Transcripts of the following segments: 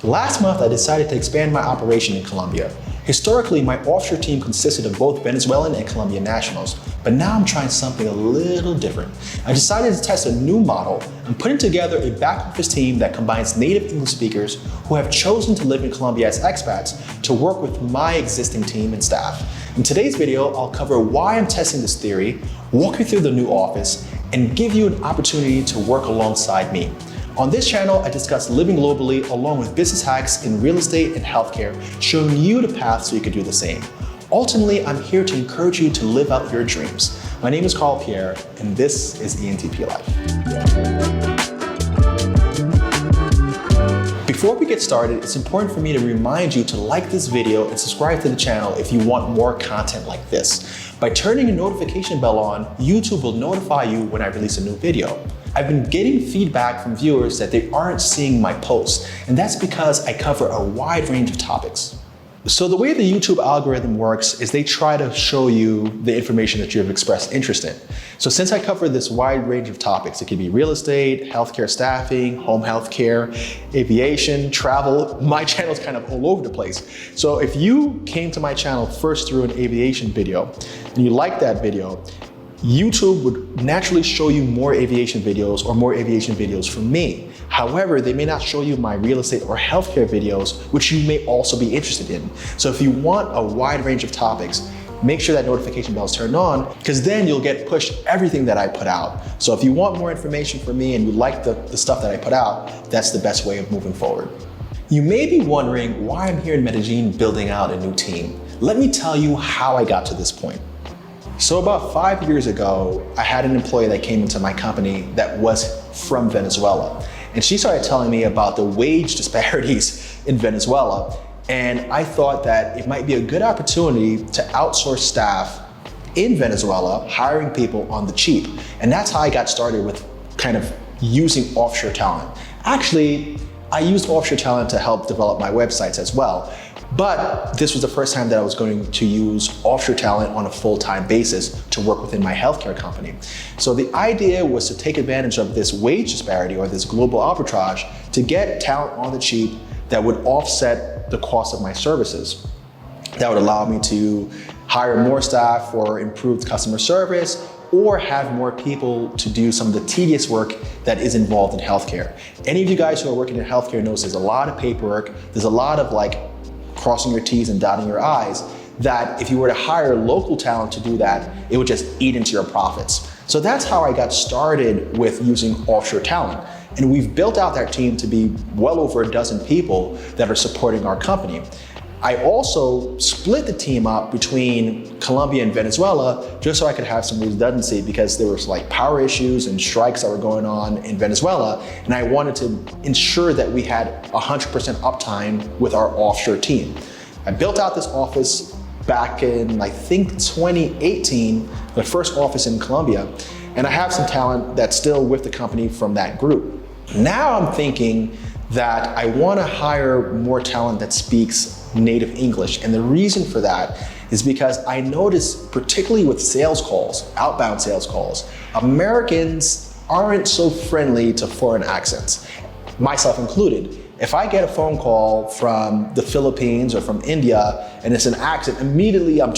Last month, I decided to expand my operation in Colombia. Historically, my offshore team consisted of both Venezuelan and Colombian nationals, but now I'm trying something a little different. I decided to test a new model. I'm putting together a back office team that combines native English speakers who have chosen to live in Colombia as expats to work with my existing team and staff. In today's video, I'll cover why I'm testing this theory, walk you through the new office, and give you an opportunity to work alongside me. On this channel, I discuss living globally along with business hacks in real estate and healthcare, showing you the path so you can do the same. Ultimately, I'm here to encourage you to live out your dreams. My name is Carl Pierre, and this is ENTP Life. Before we get started, it's important for me to remind you to like this video and subscribe to the channel if you want more content like this. By turning your notification bell on, YouTube will notify you when I release a new video. I've been getting feedback from viewers that they aren't seeing my posts, and that's because I cover a wide range of topics. So the way the YouTube algorithm works is they try to show you the information that you have expressed interest in. So since I cover this wide range of topics, it could be real estate, healthcare staffing, home healthcare, aviation, travel, my channel is kind of all over the place. So if you came to my channel first through an aviation video and you liked that video, YouTube would naturally show you more aviation videos or more aviation videos from me. However, they may not show you my real estate or healthcare videos, which you may also be interested in. So if you want a wide range of topics, make sure that notification bell is turned on, because then you'll get pushed everything that I put out. So if you want more information from me and you like the stuff that I put out, that's the best way of moving forward. You may be wondering why I'm here in Medellin building out a new team. Let me tell you how I got to this point. So about 5 years ago, I had an employee that came into my company that was from Venezuela. And she started telling me about the wage disparities in Venezuela. And I thought that it might be a good opportunity to outsource staff in Venezuela, hiring people on the cheap. And that's how I got started with kind of using offshore talent. Actually, I used offshore talent to help develop my websites as well. But this was the first time that I was going to use offshore talent on a full-time basis to work within my healthcare company. So the idea was to take advantage of this wage disparity or this global arbitrage to get talent on the cheap that would offset the cost of my services. That would allow me to hire more staff for improved customer service or have more people to do some of the tedious work that is involved in healthcare. Any of you guys who are working in healthcare knows there's a lot of paperwork, there's a lot of crossing your T's and dotting your I's, that if you were to hire local talent to do that, it would just eat into your profits. So that's how I got started with using offshore talent. And we've built out that team to be well over a dozen people that are supporting our company. I also split the team up between Colombia and Venezuela just so I could have some redundancy, because there was power issues and strikes that were going on in Venezuela. And I wanted to ensure that we had 100% uptime with our offshore team. I built out this office back in, I think, 2018, the first office in Colombia. And I have some talent that's still with the company from that group. Now I'm thinking that I want to hire more talent that speaks native English. And the reason for that is because I noticed, particularly with sales calls, outbound sales calls, Americans aren't so friendly to foreign accents, myself included. If I get a phone call from the Philippines or from India and it's an accent, immediately I'm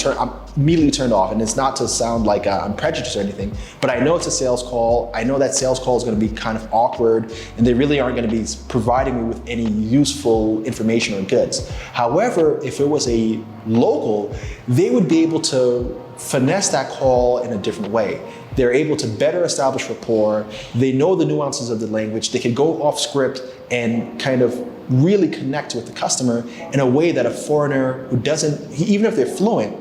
immediately turned off. And it's not to sound like I'm prejudiced or anything, but I know it's a sales call. I know that sales call is going to be kind of awkward and they really aren't going to be providing me with any useful information or goods. However, if it was a local, they would be able to finesse that call in a different way. They're able to better establish rapport. They know the nuances of the language. They can go off script and kind of really connect with the customer in a way that a foreigner who doesn't, even if they're fluent,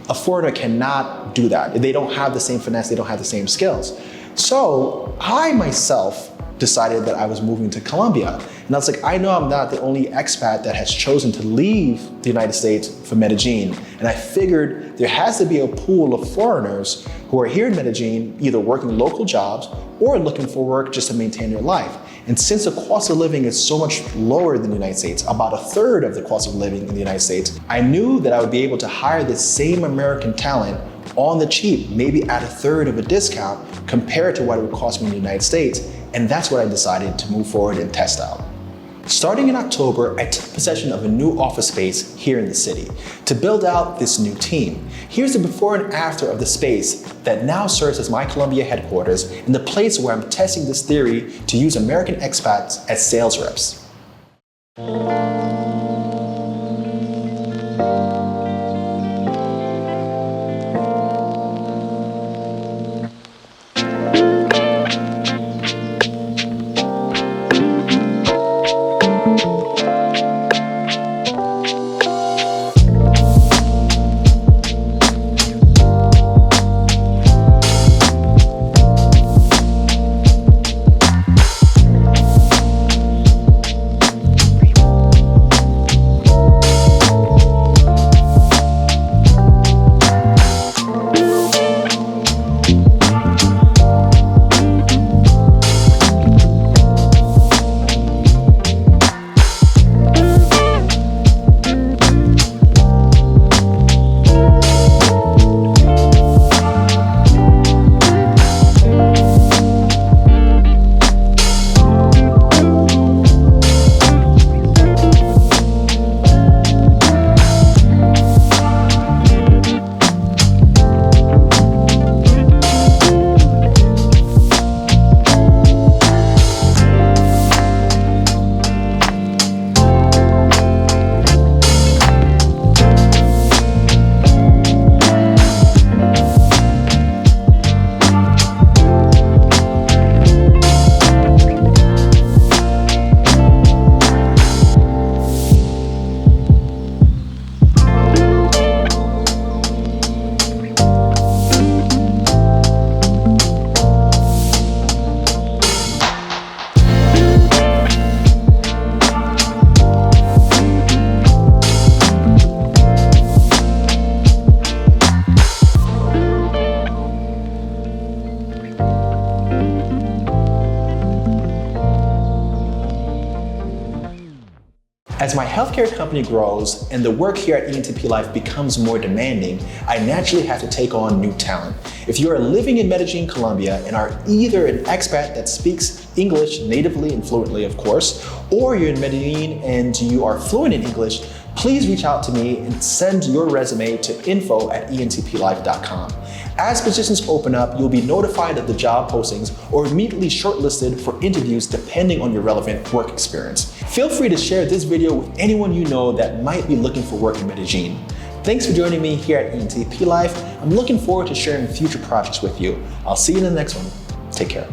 a foreigner cannot do that. They don't have the same finesse, they don't have the same skills. So I myself decided that I was moving to Colombia. And I was like, I know I'm not the only expat that has chosen to leave the United States for Medellin. And I figured there has to be a pool of foreigners who are here in Medellin, either working local jobs or looking for work just to maintain their life. And since the cost of living is so much lower than the United States, about 1/3 of the cost of living in the United States, I knew that I would be able to hire the same American talent on the cheap, maybe at 1/3 of a discount compared to what it would cost me in the United States. And that's what I decided to move forward and test out. Starting in October, I took possession of a new office space here in the city to build out this new team. Here's the before and after of the space that now serves as my Colombia headquarters and the place where I'm testing this theory to use American expats as sales reps. As my healthcare company grows and the work here at ENTP Life becomes more demanding, I naturally have to take on new talent. If you are living in Medellin, Colombia, and are either an expat that speaks English natively and fluently, of course, or you're in Medellin and you are fluent in English, please reach out to me and send your resume to info@entplife.com. As positions open up, you'll be notified of the job postings or immediately shortlisted for interviews depending on your relevant work experience. Feel free to share this video with anyone you know that might be looking for work in Medellin. Thanks for joining me here at ENTP Life. I'm looking forward to sharing future projects with you. I'll see you in the next one. Take care.